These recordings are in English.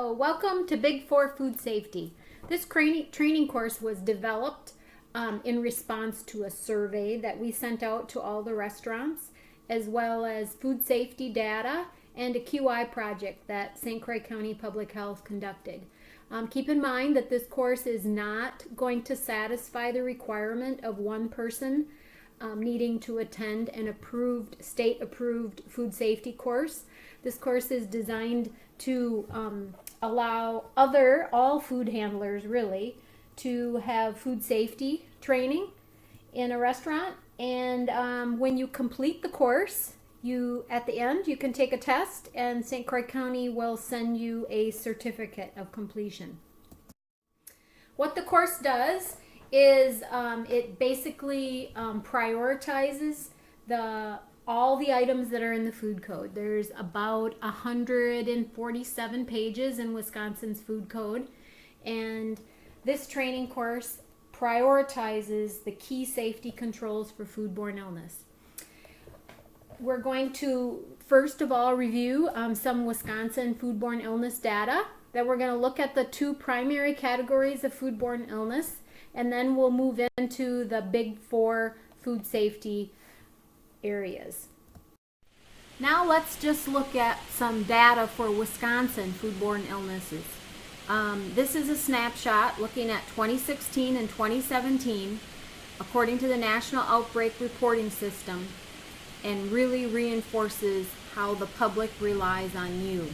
So welcome to Big Four Food Safety. This training course was developed in response to a survey that we sent out to all the restaurants, as well as food safety data and a QI project that St. Croix County Public Health conducted. Keep in mind that this course is not going to satisfy the requirement of one person needing to attend an approved, state-approved food safety course. This course is designed to allow all food handlers really to have food safety training in a restaurant. And when you complete the course, at the end you can take a test, and St. Croix County will send you a certificate of completion. What the course does is it basically prioritizes all the items that are in the food code. There's about 147 pages in Wisconsin's food code, and this training course prioritizes the key safety controls for foodborne illness. We're going to first of all review some Wisconsin foodborne illness data. Then we're going to look at the two primary categories of foodborne illness, and then we'll move into the big four food safety areas. Now let's just look at some data for Wisconsin foodborne illnesses. This is a snapshot looking at 2016 and 2017 according to the National Outbreak Reporting System, and really reinforces how the public relies on you.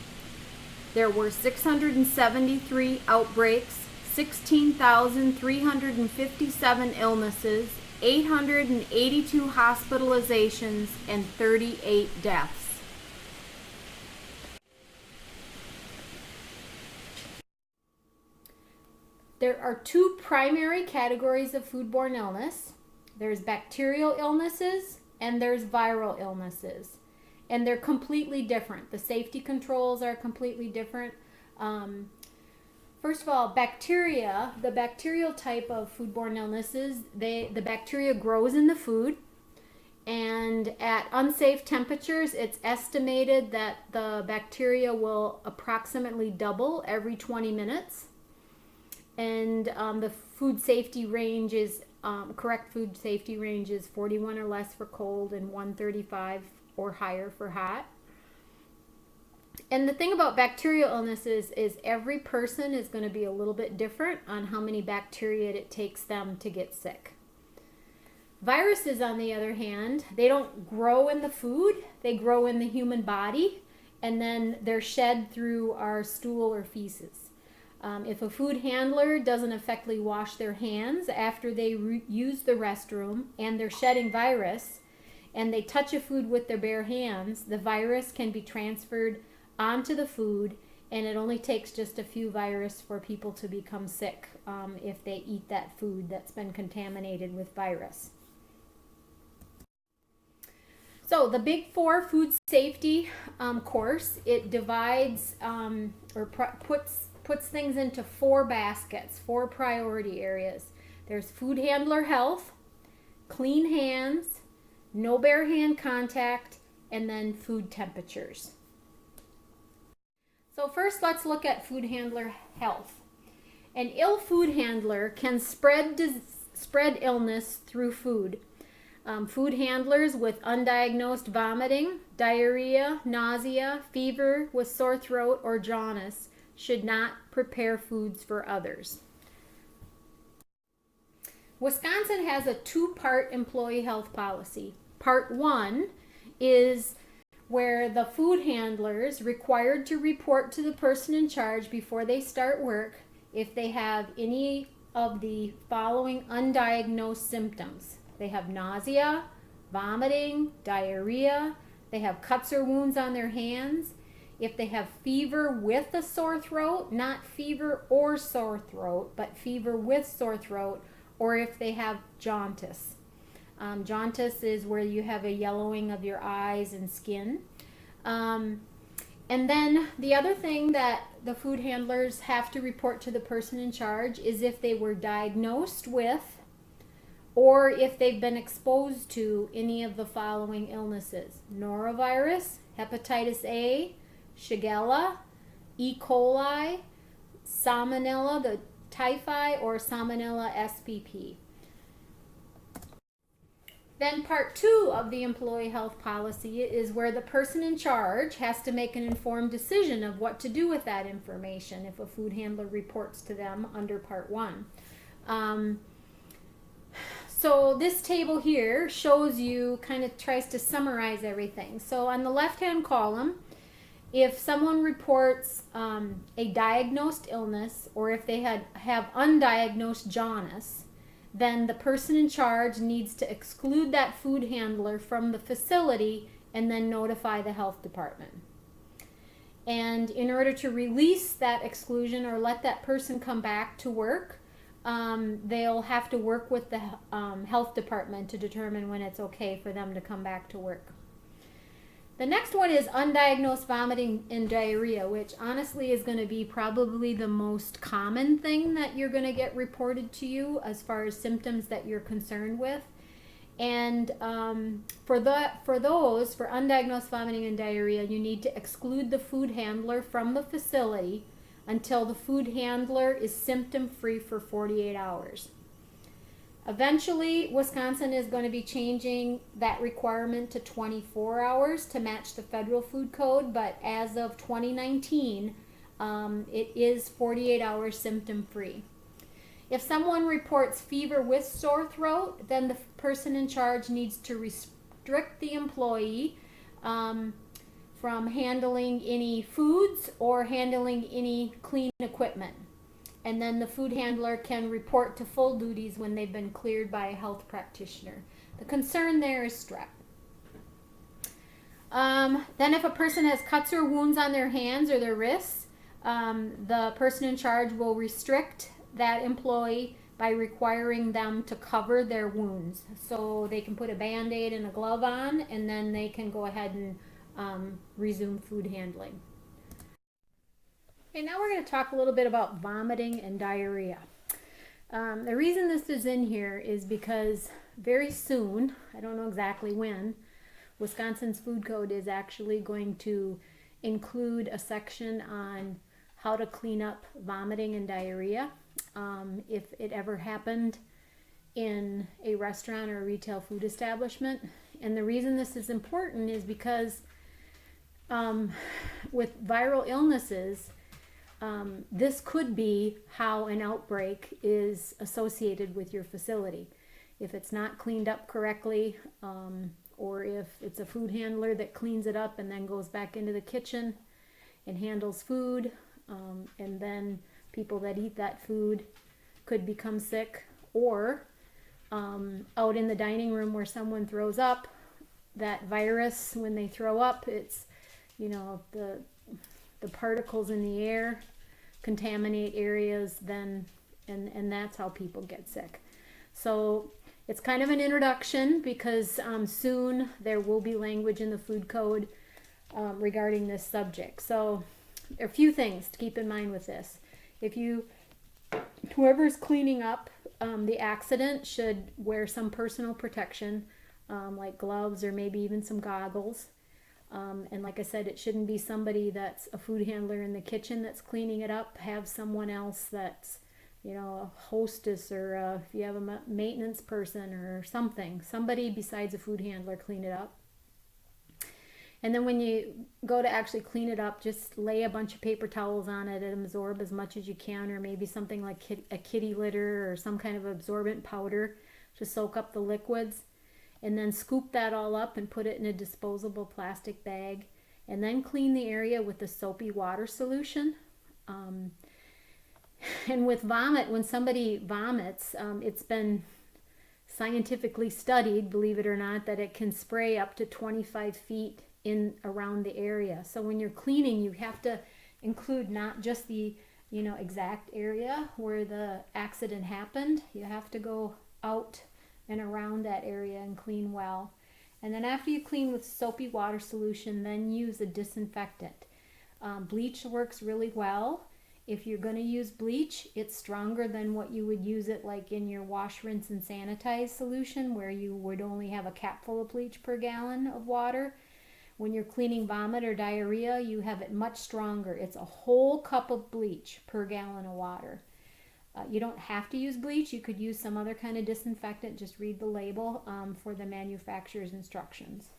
There were 673 outbreaks, 16,357 illnesses, 882 hospitalizations, and 38 deaths. There are two primary categories of foodborne illness. There's bacterial illnesses and there's viral illnesses. And they're completely different. The safety controls are completely different. First of all, bacteria, the bacterial type of foodborne illnesses, the bacteria grows in the food, and at unsafe temperatures, it's estimated that the bacteria will approximately double every 20 minutes. And the food safety range is, correct food safety range is 41 or less for cold and 135 or higher for hot. And the thing about bacterial illnesses is every person is going to be a little bit different on how many bacteria it takes them to get sick. Viruses, on the other hand, they don't grow in the food, they grow in the human body, and then they're shed through our stool or feces. If a food handler doesn't effectively wash their hands after they use the restroom and they're shedding virus, and they touch a food with their bare hands, the virus can be transferred onto the food, and it only takes just a few virus for people to become sick if they eat that food that's been contaminated with virus. So the Big Four Food Safety course, it divides puts things into four baskets, four priority areas. There's food handler health, clean hands, no bare hand contact, and then food temperatures. So first, let's look at food handler health. An ill food handler can spread illness through food. Food handlers with undiagnosed vomiting, diarrhea, nausea, fever with sore throat, or jaundice should not prepare foods for others. Wisconsin has a two-part employee health policy. Part 1 is where the food handlers required to report to the person in charge before they start work if they have any of the following undiagnosed symptoms. They have nausea, vomiting, diarrhea, they have cuts or wounds on their hands, if they have fever with a sore throat, not fever or sore throat, but fever with sore throat, or if they have jaundice. Jaundice is where you have a yellowing of your eyes and skin. And then the other thing that the food handlers have to report to the person in charge is if they were diagnosed with or if they've been exposed to any of the following illnesses: norovirus, hepatitis A, Shigella, E. coli, Salmonella, the typhi, or Salmonella spp. Then part 2 of the employee health policy is where the person in charge has to make an informed decision of what to do with that information if a food handler reports to them under part 1. So this table here shows you, kind of tries to summarize everything. So on the left-hand column, if someone reports a diagnosed illness, or if they have undiagnosed jaundice, then the person in charge needs to exclude that food handler from the facility and then notify the health department. And in order to release that exclusion or let that person come back to work, they'll have to work with the health department to determine when it's okay for them to come back to work. The next one is undiagnosed vomiting and diarrhea, which honestly is going to be probably the most common thing that you're going to get reported to you as far as symptoms that you're concerned with. And for undiagnosed vomiting and diarrhea, you need to exclude the food handler from the facility until the food handler is symptom-free for 48 hours. Eventually, Wisconsin is going to be changing that requirement to 24 hours to match the federal food code, but as of 2019, it is 48 hours symptom-free. If someone reports fever with sore throat, then the person in charge needs to restrict the employee from handling any foods or handling any clean equipment. And then the food handler can report to full duties when they've been cleared by a health practitioner. The concern there is strep. Then if a person has cuts or wounds on their hands or their wrists, the person in charge will restrict that employee by requiring them to cover their wounds. So they can put a Band-Aid and a glove on, and then they can go ahead and resume food handling. Okay, now we're going to talk a little bit about vomiting and diarrhea. The reason this is in here is because very soon, I don't know exactly when, Wisconsin's food code is actually going to include a section on how to clean up vomiting and diarrhea if it ever happened in a restaurant or a retail food establishment. And the reason this is important is because with viral illnesses, this could be how an outbreak is associated with your facility. If it's not cleaned up correctly, or if it's a food handler that cleans it up and then goes back into the kitchen and handles food, and then people that eat that food could become sick, or out in the dining room where someone throws up, that virus, when they throw up, it's, the particles in the air contaminate areas, then and that's how people get sick. So it's kind of an introduction because soon there will be language in the food code regarding this subject. So there are a few things to keep in mind with this. Whoever's cleaning up the accident should wear some personal protection, like gloves or maybe even some goggles. And like I said, it shouldn't be somebody that's a food handler in the kitchen that's cleaning it up. Have someone else that's, a hostess, or if you have a maintenance person or somebody besides a food handler clean it up. And then when you go to actually clean it up, just lay a bunch of paper towels on it and absorb as much as you can, or maybe something like a kitty litter or some kind of absorbent powder to soak up the liquids. And then scoop that all up and put it in a disposable plastic bag, and then clean the area with the soapy water solution. And with vomit, when somebody vomits, it's been scientifically studied, believe it or not, that it can spray up to 25 feet in around the area. So when you're cleaning, you have to include not just the exact area where the accident happened. You have to go out and around that area and clean well. And then after you clean with soapy water solution, then use a disinfectant. Bleach works really well. If you're going to use bleach, it's stronger than what you would use it like in your wash, rinse, and sanitize solution, where you would only have a capful of bleach per gallon of water. When you're cleaning vomit or diarrhea, you have it much stronger. It's a whole cup of bleach per gallon of water. You don't have to use bleach. You could use some other kind of disinfectant. Just read the label for the manufacturer's instructions.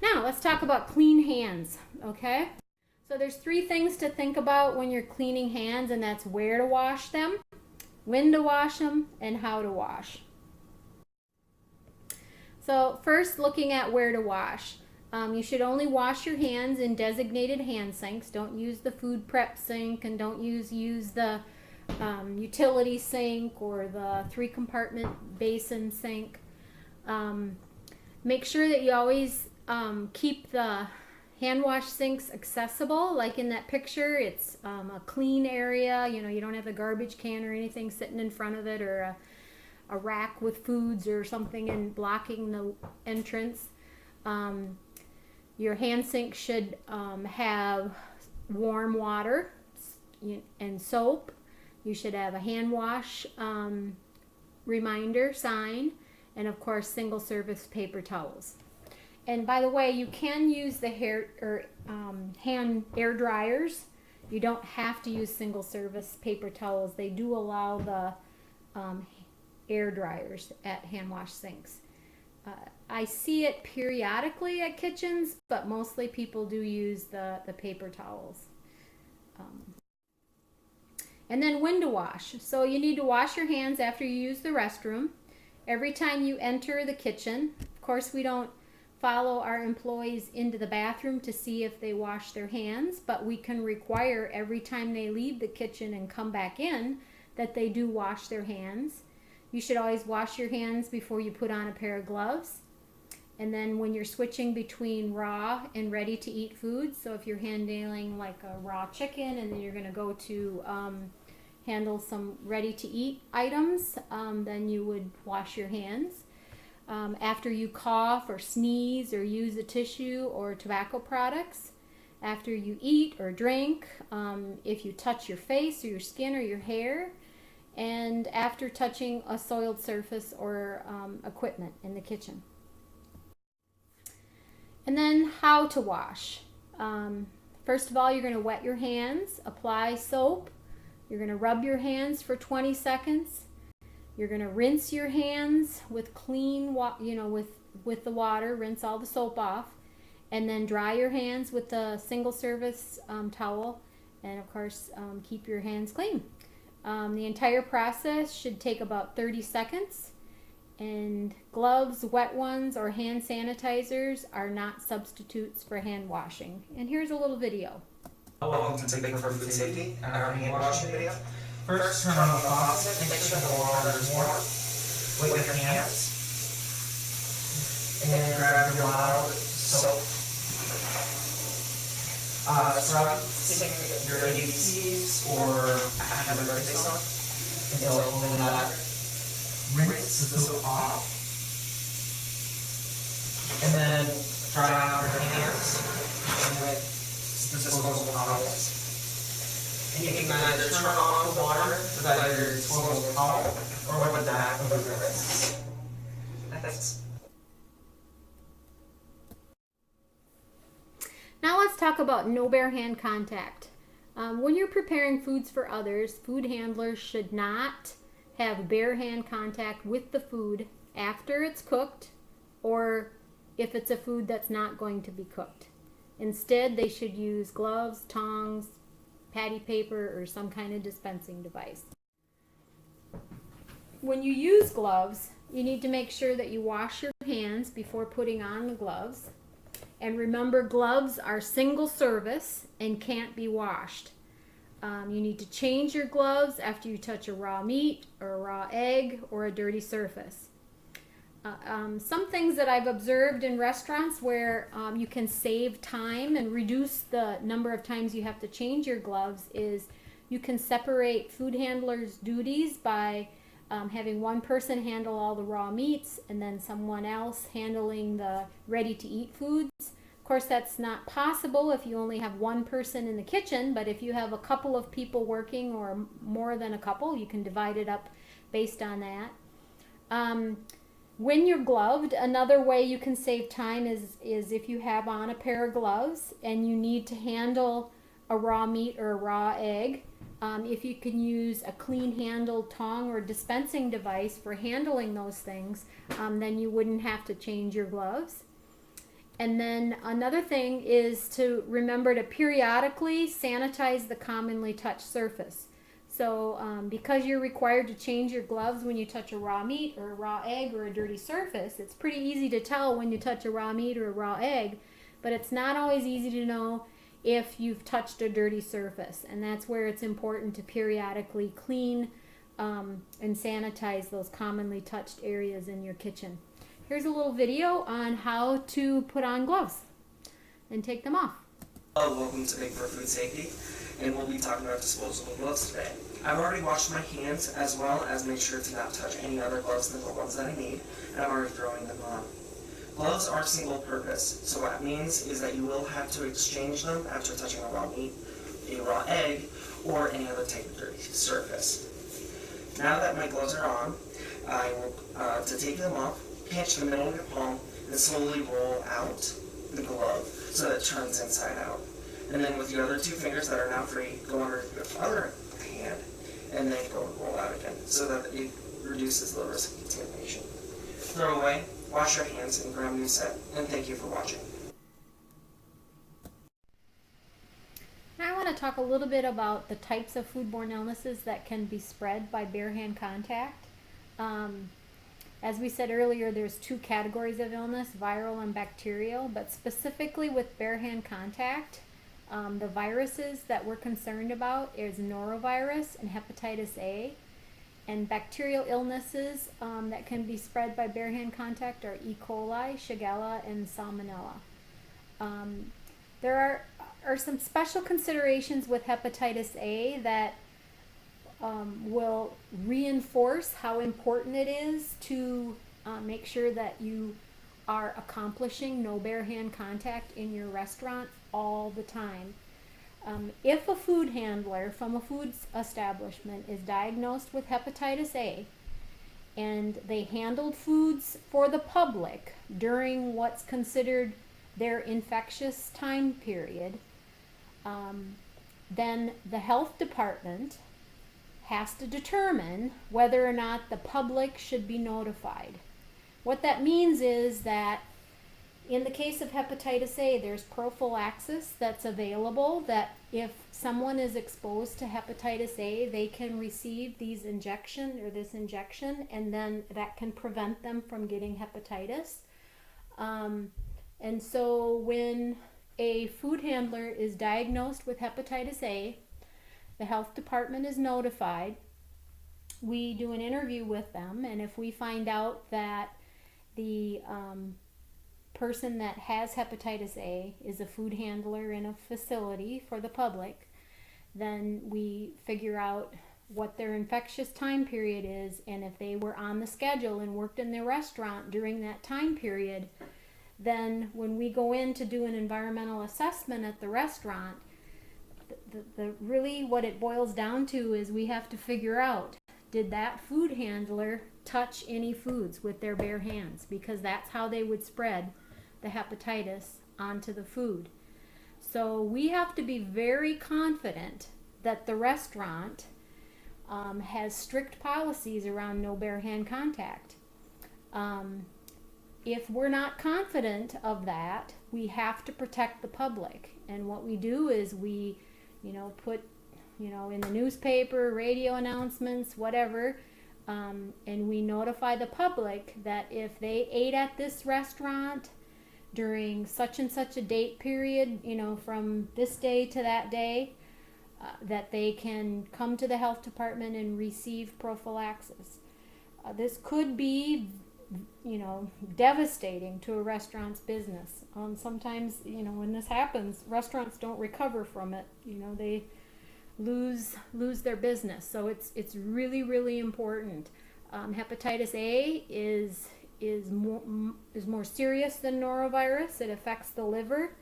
Now, let's talk about clean hands, okay? So there's 3 things to think about when you're cleaning hands, and that's where to wash them, when to wash them, and how to wash. So first, looking at where to wash. You should only wash your hands in designated hand sinks. Don't use the food prep sink, and don't use the utility sink or the 3-compartment basin sink. Make sure that you always keep the hand wash sinks accessible. Like in that picture, it's a clean area. You know, you don't have a garbage can or anything sitting in front of it, or a rack with foods or something and blocking the entrance. Your hand sink should have warm water and soap. You should have a hand wash reminder sign, and of course single service paper towels. And by the way, you can use the hand air dryers. You don't have to use single service paper towels. They do allow the air dryers at hand wash sinks. I see it periodically at kitchens, but mostly people do use the paper towels. And then when to wash. So you need to wash your hands after you use the restroom. Every time you enter the kitchen. Of course, we don't follow our employees into the bathroom to see if they wash their hands, but we can require every time they leave the kitchen and come back in that they do wash their hands. You should always wash your hands before you put on a pair of gloves. And then when you're switching between raw and ready to eat foods, so if you're handling like a raw chicken and then you're going to go to handle some ready to eat items, then you would wash your hands. After you cough or sneeze or use a tissue or tobacco products, after you eat or drink, if you touch your face or your skin or your hair, and after touching a soiled surface or equipment in the kitchen. And then how to wash. First of all, you're going to wet your hands, apply soap. You're going to rub your hands for 20 seconds. You're going to rinse your hands with clean water, with the water, rinse all the soap off, and then dry your hands with a single service towel, and of course keep your hands clean. The entire process should take about 30 seconds, and gloves, wet ones, or hand sanitizers are not substitutes for hand washing. And here's a little video. Welcome to Big 4 Food Safety and our hand washing video. First, turn on the faucet, make sure the water is warm. Wet your hands. And grab your mild soap. Scrub your ABCs or have a birthday song until clean up. Rinse the soap off. And then dry out your hands with disposable towels. And you can either turn off the water with either your disposable towel or with the back of your wrists. Thanks. Now let's talk about no bare hand contact. When you're preparing foods for others, food handlers should not have bare hand contact with the food after it's cooked or if it's a food that's not going to be cooked. Instead, they should use gloves, tongs, patty paper, or some kind of dispensing device. When you use gloves, you need to make sure that you wash your hands before putting on the gloves. And remember, gloves are single service and can't be washed. You need to change your gloves after you touch a raw meat or a raw egg or a dirty surface. Some things that I've observed in restaurants where you can save time and reduce the number of times you have to change your gloves is you can separate food handlers' duties by having one person handle all the raw meats and then someone else handling the ready-to-eat foods. Of course, that's not possible if you only have one person in the kitchen, but if you have a couple of people working or more than a couple, you can divide it up based on that. When you're gloved, another way you can save time is if you have on a pair of gloves and you need to handle a raw meat or a raw egg. If you can use a clean handled tong or dispensing device for handling those things, then you wouldn't have to change your gloves. And then another thing is to remember to periodically sanitize the commonly touched surface. So because you're required to change your gloves when you touch a raw meat or a raw egg or a dirty surface, it's pretty easy to tell when you touch a raw meat or a raw egg, but it's not always easy to know if you've touched a dirty surface. And that's where it's important to periodically clean and sanitize those commonly touched areas in your kitchen. Here's a little video on how to put on gloves and take them off. Hello, welcome to Big for Food Safety, and we'll be talking about disposable gloves today. I've already washed my hands as well as made sure to not touch any other gloves than the ones that I need, and I'm already throwing them on. Gloves are single purpose, so what that means is that you will have to exchange them after touching a raw meat, a raw egg, or any other type of dirty surface. Now that my gloves are on, I will to take them off, pinch the middle of your palm, and slowly roll out the glove so that it turns inside out. And then with your other two fingers that are now free, go under your other hand, and then go and roll out again so that it reduces the risk of contamination. Throw away, wash your hands, and grab a new set. And thank you for watching. Now I want to talk a little bit about the types of foodborne illnesses that can be spread by bare hand contact. As we said earlier, there's two categories of illness, viral and bacterial, but specifically with bare hand contact, the viruses that we're concerned about is norovirus and hepatitis A, and bacterial illnesses that can be spread by bare hand contact are E. coli, Shigella, and Salmonella. There are some special considerations with hepatitis A that will reinforce how important it is to make sure that you are accomplishing no bare hand contact in your restaurant all the time. If a food handler from a food establishment is diagnosed with hepatitis A and they handled foods for the public during what's considered their infectious time period, then the health department has to determine whether or not the public should be notified. What that means is that in the case of hepatitis A, there's prophylaxis that's available, that if someone is exposed to hepatitis A, they can receive this injection, and then that can prevent them from getting hepatitis. And so when a food handler is diagnosed with hepatitis A, the health department is notified. We do an interview with them, and if we find out that the person that has hepatitis A is a food handler in a facility for the public, then we figure out what their infectious time period is, and if they were on the schedule and worked in their restaurant during that time period, then when we go in to do an environmental assessment at the restaurant, really what it boils down to is we have to figure out, did that food handler touch any foods with their bare hands? Because that's how they would spread the hepatitis onto the food. So we have to be very confident that the restaurant has strict policies around no bare hand contact. If we're not confident of that, we have to protect the public. And what we do is we put, in the newspaper, radio announcements, whatever, and we notify the public that if they ate at this restaurant during such and such a date period, from this day to that day, that they can come to the health department and receive prophylaxis. This could be, devastating to a restaurant's business. Sometimes, when this happens, restaurants don't recover from it. They lose their business. So it's really, really important. Hepatitis A is is more serious than norovirus. It affects the liver,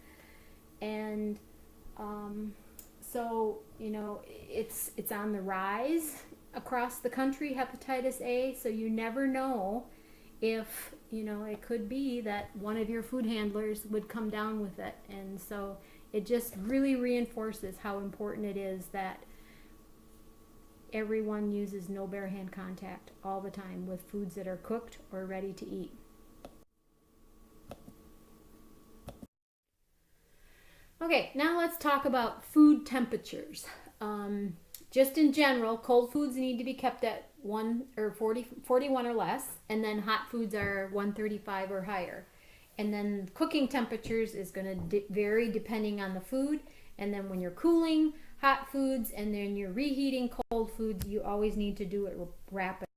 and so it's on the rise across the country, hepatitis A. So you never know if it could be that one of your food handlers would come down with it, and so it just really reinforces how important it is that everyone uses no bare hand contact all the time with foods that are cooked or ready to eat. Okay, now let's talk about food temperatures. Just in general, cold foods need to be kept at 41 or less, and then hot foods are 135 or higher. And then cooking temperatures is going to vary depending on the food. And then when you're cooling hot foods and then you're reheating cold foods, you always need to do it rapidly.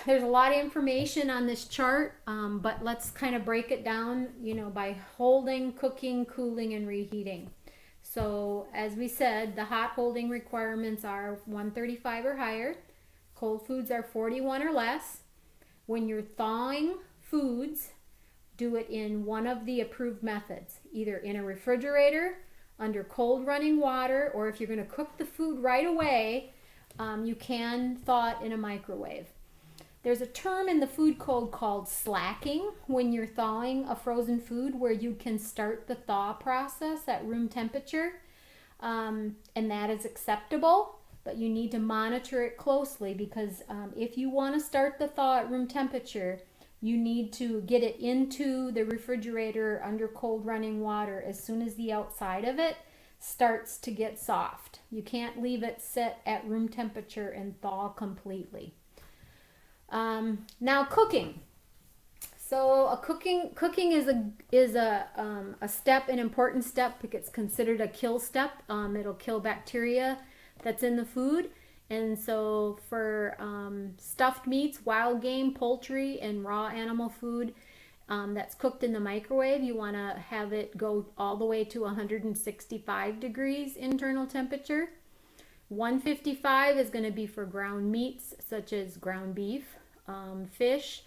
There's a lot of information on this chart, but let's kind of break it down, by holding, cooking, cooling, and reheating. So as we said, the hot holding requirements are 135 or higher. Cold foods are 41 or less. When you're thawing foods, do it in one of the approved methods, either in a refrigerator, under cold running water, or if you're going to cook the food right away, you can thaw it in a microwave. There's a term in the food code called slacking when you're thawing a frozen food, where you can start the thaw process at room temperature, and that is acceptable, but you need to monitor it closely, because if you want to start the thaw at room temperature, you need to get it into the refrigerator under cold running water as soon as the outside of it starts to get soft. You can't leave it sit at room temperature and thaw completely. Now cooking. So cooking is a step, an important step. It's considered a kill step. It'll kill bacteria that's in the food. And so for stuffed meats, wild game, poultry, and raw animal food that's cooked in the microwave, you want to have it go all the way to 165 degrees internal temperature. 155 is going to be for ground meats, such as ground beef, fish,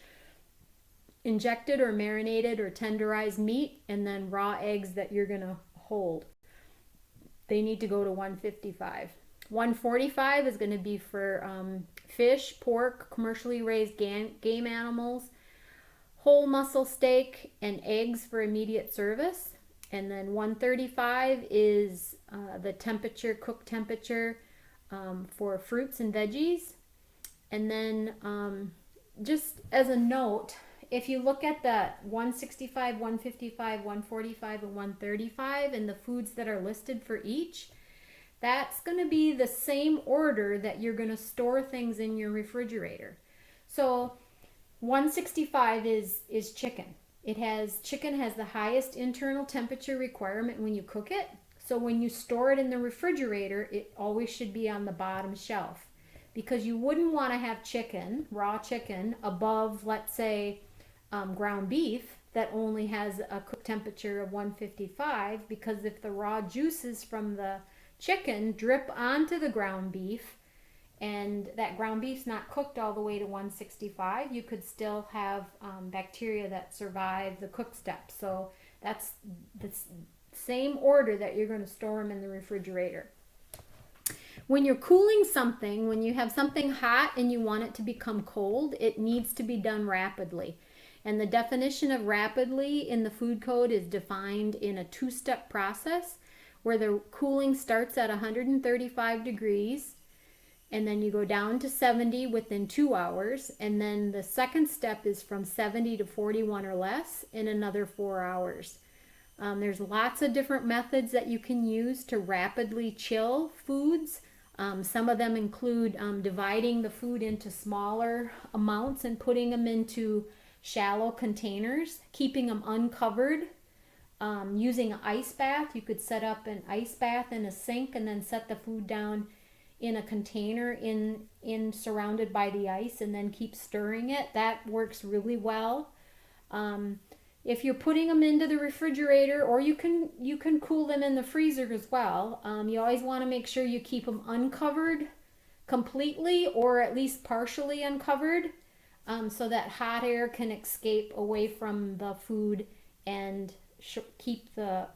injected or marinated or tenderized meat, and then raw eggs that you're going to hold. They need to go to 155. 145 is going to be for fish, pork, commercially raised game animals, whole muscle steak, and eggs for immediate service. And then 135 is the temperature, cook temperature for fruits and veggies. And then just as a note, if you look at the 165, 155, 145, and 135 and the foods that are listed for each, that's going to be the same order that you're going to store things in your refrigerator. So 165 is chicken. Chicken has the highest internal temperature requirement when you cook it. So when you store it in the refrigerator, it always should be on the bottom shelf, because you wouldn't want to have raw chicken, above, let's say, ground beef that only has a cook temperature of 155, because if the raw juices from the chicken drip onto the ground beef and that ground beef's not cooked all the way to 165, you could still have bacteria that survive the cook step. So that's the same order that you're going to store them in the refrigerator. When you're cooling something, when you have something hot and you want it to become cold, it needs to be done rapidly. And the definition of rapidly in the food code is defined in a two-step process, where the cooling starts at 135 degrees, and then you go down to 70 within 2 hours, and then the second step is from 70 to 41 or less in another 4 hours. There's lots of different methods that you can use to rapidly chill foods. Some of them include dividing the food into smaller amounts and putting them into shallow containers, keeping them uncovered. Using an ice bath, you could set up an ice bath in a sink and then set the food down in a container in surrounded by the ice, and then keep stirring it. That works really well. If you're putting them into the refrigerator, or you can cool them in the freezer as well, you always want to make sure you keep them uncovered completely, or at least partially uncovered. so that hot air can escape away from the food and keep the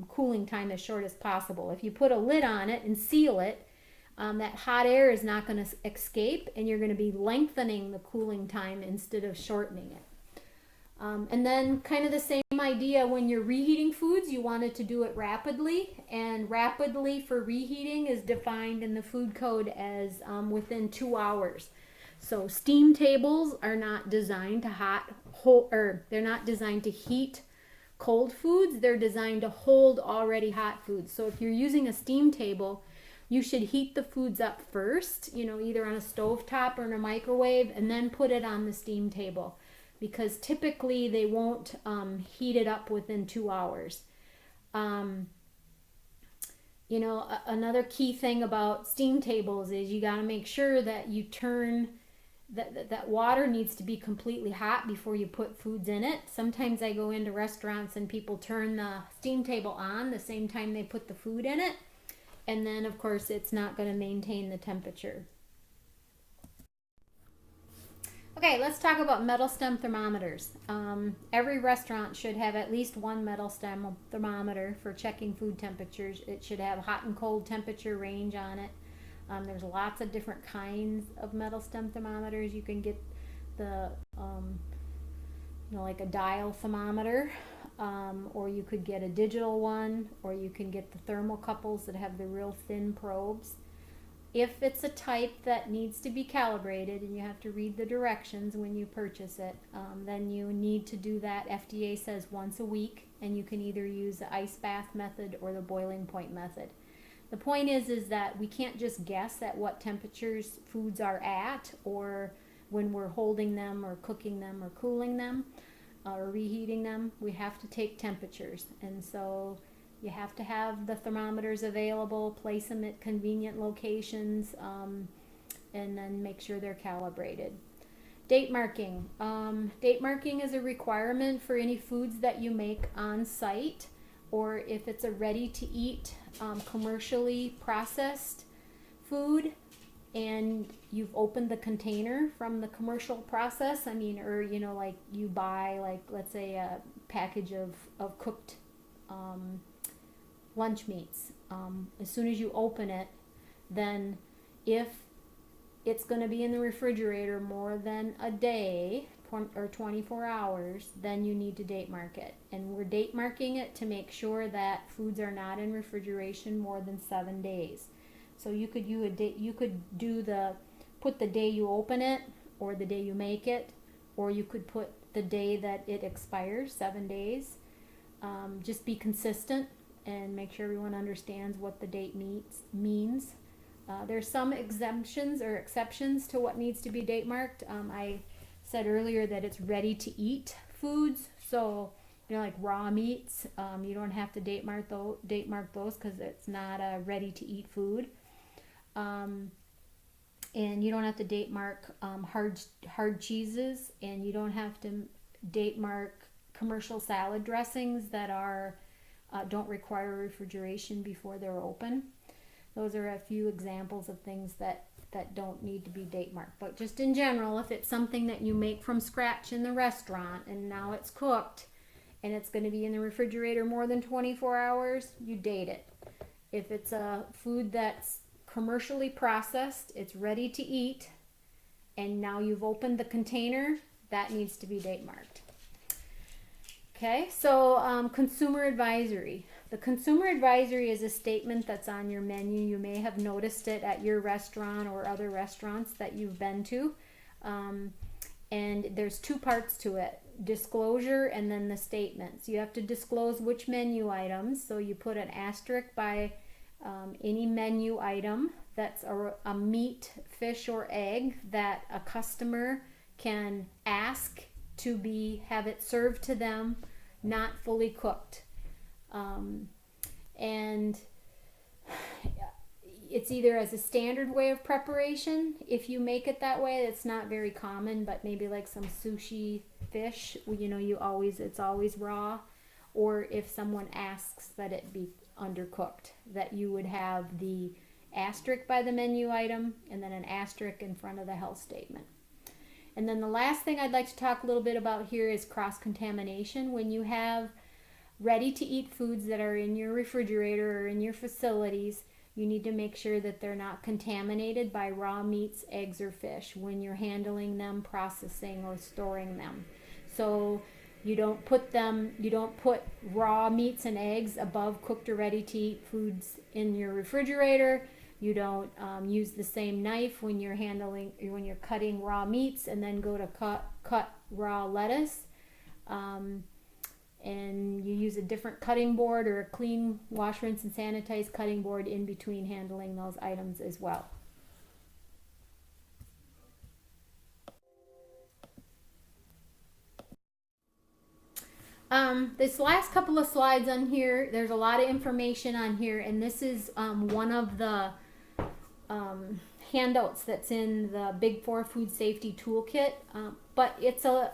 cooling time as short as possible. If you put a lid on it and seal it, that hot air is not going to escape, and you're going to be lengthening the cooling time instead of shortening it. And then kind of the same idea when you're reheating foods, you want it to do it rapidly, and rapidly for reheating is defined in the food code as within 2 hours. So steam tables are not designed to they're not designed to heat cold foods. They're designed to hold already hot foods. So if you're using a steam table, you should heat the foods up first, either on a stovetop or in a microwave, and then put it on the steam table, because typically they won't heat it up within 2 hours. Another key thing about steam tables is you got to make sure that you turn that water needs to be completely hot before you put foods in it. Sometimes I go into restaurants and people turn the steam table on the same time they put the food in it, and then of course it's not going to maintain the temperature. Okay, let's talk about metal stem thermometers. Every restaurant should have at least one metal stem thermometer for checking food temperatures. It should have hot and cold temperature range on it. There's lots of different kinds of metal stem thermometers. You can get the, like a dial thermometer, or you could get a digital one, or you can get the thermocouples that have the real thin probes. If it's a type that needs to be calibrated and you have to read the directions when you purchase it, then you need to do that. FDA says once a week, and you can either use the ice bath method or the boiling point method. The point is that we can't just guess at what temperatures foods are at, or when we're holding them or cooking them or cooling them or reheating them. We have to take temperatures, and so you have to have the thermometers available, place them at convenient locations, and then make sure they're calibrated. Date marking. Date marking is a requirement for any foods that you make on site, or if it's a ready-to-eat, commercially processed food, and you've opened the container from the commercial process. Or like you buy, like, let's say a package of cooked lunch meats. As soon as you open it, then if it's going to be in the refrigerator more than a day or 24 hours, then you need to date mark it. And we're date marking it to make sure that foods are not in refrigeration more than 7 days. So you could put the day you open it, or the day you make it, or you could put the day that it expires, 7 days. Just be consistent and make sure everyone understands what the date means. There's some exemptions or exceptions to what needs to be date marked. I said earlier that it's ready to eat foods, so like raw meats, you don't have to date mark those because it's not a ready to eat food. And you don't have to date mark hard cheeses, and you don't have to date mark commercial salad dressings that don't require refrigeration before they're open. Those are a few examples of things that don't need to be date marked. But just in general, if it's something that you make from scratch in the restaurant and now it's cooked and it's going to be in the refrigerator more than 24 hours, you date it. If it's a food that's commercially processed, it's ready to eat, and now you've opened the container, that needs to be date marked. Okay, so consumer advisory. The consumer advisory is a statement that's on your menu. You may have noticed it at your restaurant or other restaurants that you've been to. And there's two parts to it: disclosure and then the statements. You have to disclose which menu items. So you put an asterisk by any menu item that's a meat, fish, or egg that a customer can ask to have it served to them, not fully cooked. And it's either as a standard way of preparation. If you make it that way, it's not very common, but maybe like some sushi fish, it's always raw. Or if someone asks that it be undercooked, that you would have the asterisk by the menu item and then an asterisk in front of the health statement. And then the last thing I'd like to talk a little bit about here is cross-contamination. When you have ready-to-eat foods that are in your refrigerator or in your facilities, you need to make sure that they're not contaminated by raw meats, eggs, or fish when you're handling them, processing, or storing them. So you don't put raw meats and eggs above cooked or ready-to-eat foods in your refrigerator. You don't use the same knife when you're cutting raw meats and then go to cut raw lettuce. And you use a different cutting board or a clean wash, rinse, and sanitize cutting board in between handling those items as well. This last couple of slides on here, there's a lot of information on here, and this is one of the handouts that's in the Big Four Food Safety Toolkit, but it's the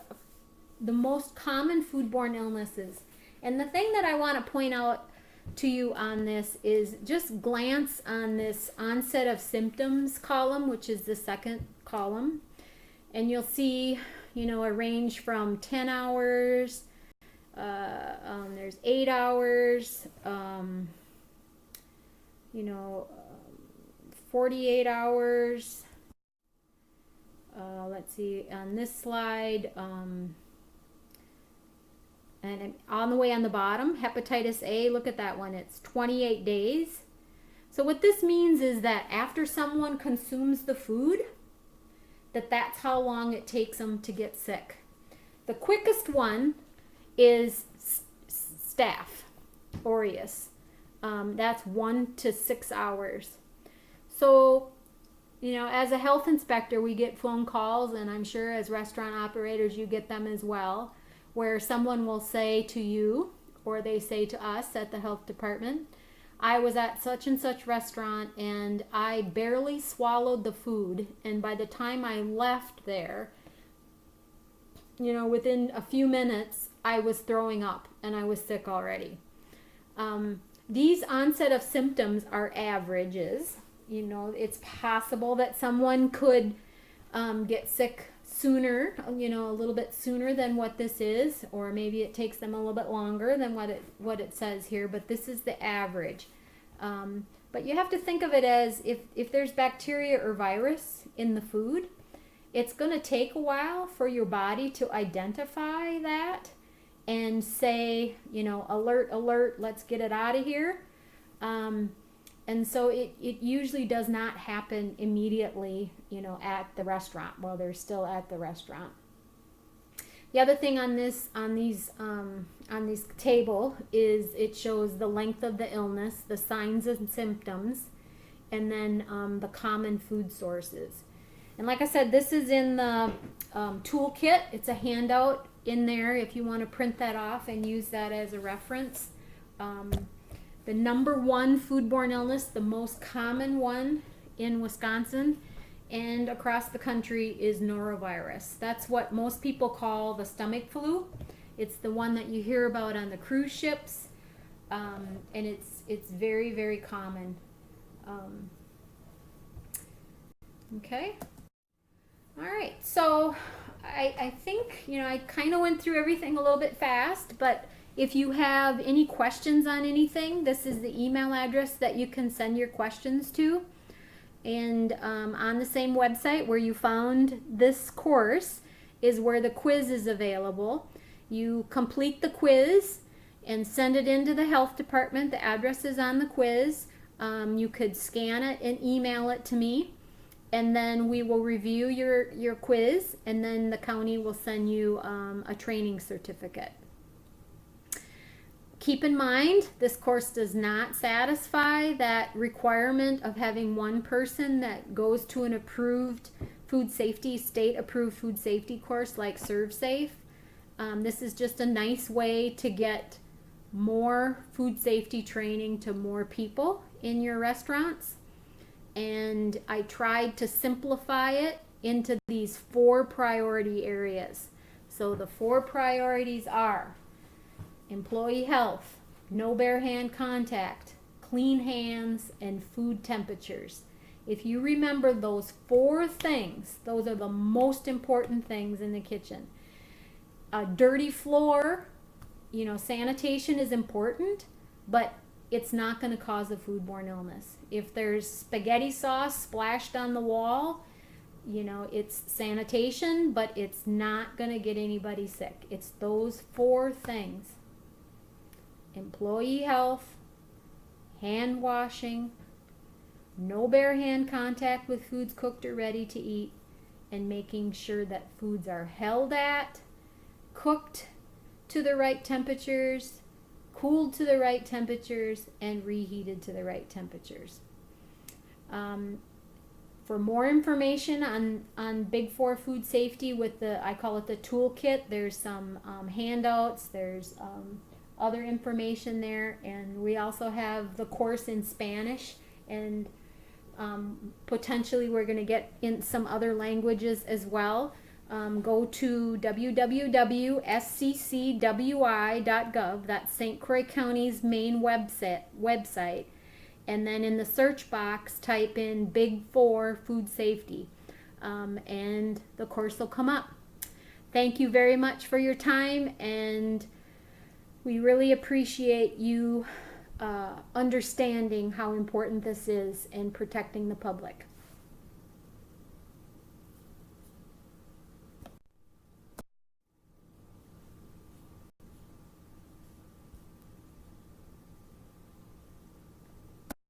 most common foodborne illnesses. And the thing that I want to point out to you on this is just glance on this onset of symptoms column, which is the second column, and you'll see, a range from 10 hours, there's 8 hours, 48 hours. Let's see, on this slide, and on the way on the bottom, hepatitis A, look at that one, it's 28 days. So what this means is that after someone consumes the food, that's how long it takes them to get sick. The quickest one is Staph aureus. That's 1 to 6 hours. So, as a health inspector, we get phone calls, and I'm sure as restaurant operators you get them as well, where someone will say to you, or they say to us at the health department, I was at such and such restaurant and I barely swallowed the food, and by the time I left there, within a few minutes, I was throwing up and I was sick already. These onset of symptoms are averages. It's possible that someone could get sick sooner, a little bit sooner than what this is, or maybe it takes them a little bit longer than what it says here, but this is the average. But you have to think of it as if there's bacteria or virus in the food, it's going to take a while for your body to identify that and say, alert, alert, let's get it out of here. And so it usually does not happen immediately, at the restaurant while they're still at the restaurant. The other thing on this table is it shows the length of the illness, the signs and symptoms, and then the common food sources. And like I said, this is in the toolkit. It's a handout in there if you want to print that off and use that as a reference. The number one foodborne illness, the most common one in Wisconsin and across the country, is norovirus. That's what most people call the stomach flu. It's the one that you hear about on the cruise ships, and it's very, very common. Okay. All right. So I think, I kind of went through everything a little bit fast, but if you have any questions on anything, this is the email address that you can send your questions to. And on the same website where you found this course is where the quiz is available. You complete the quiz and send it into the health department. The address is on the quiz. You could scan it and email it to me, and then we will review your quiz, and then the county will send you a training certificate. Keep in mind, this course does not satisfy that requirement of having one person that goes to an approved state-approved food safety course like ServSafe. This is just a nice way to get more food safety training to more people in your restaurants. And I tried to simplify it into these 4 priority areas. So the 4 priorities are employee health, no bare hand contact, clean hands, and food temperatures. If you remember those 4 things, those are the most important things in the kitchen. A dirty floor, sanitation is important, but it's not going to cause a foodborne illness. If there's spaghetti sauce splashed on the wall, it's sanitation, but it's not going to get anybody sick. It's those 4 things: employee health, hand washing, no bare hand contact with foods cooked or ready to eat, and making sure that foods are held at, cooked to the right temperatures, cooled to the right temperatures, and reheated to the right temperatures. For more information on Big 4 food safety with I call it the toolkit, there's some handouts, there's other information there, and we also have the course in Spanish, and potentially we're going to get in some other languages as well. Go to www.sccwi.gov, that's St. Croix County's main website, and then in the search box type in Big 4 food safety, and the course will come up. Thank you very much for your time, and we really appreciate you understanding how important this is and protecting the public.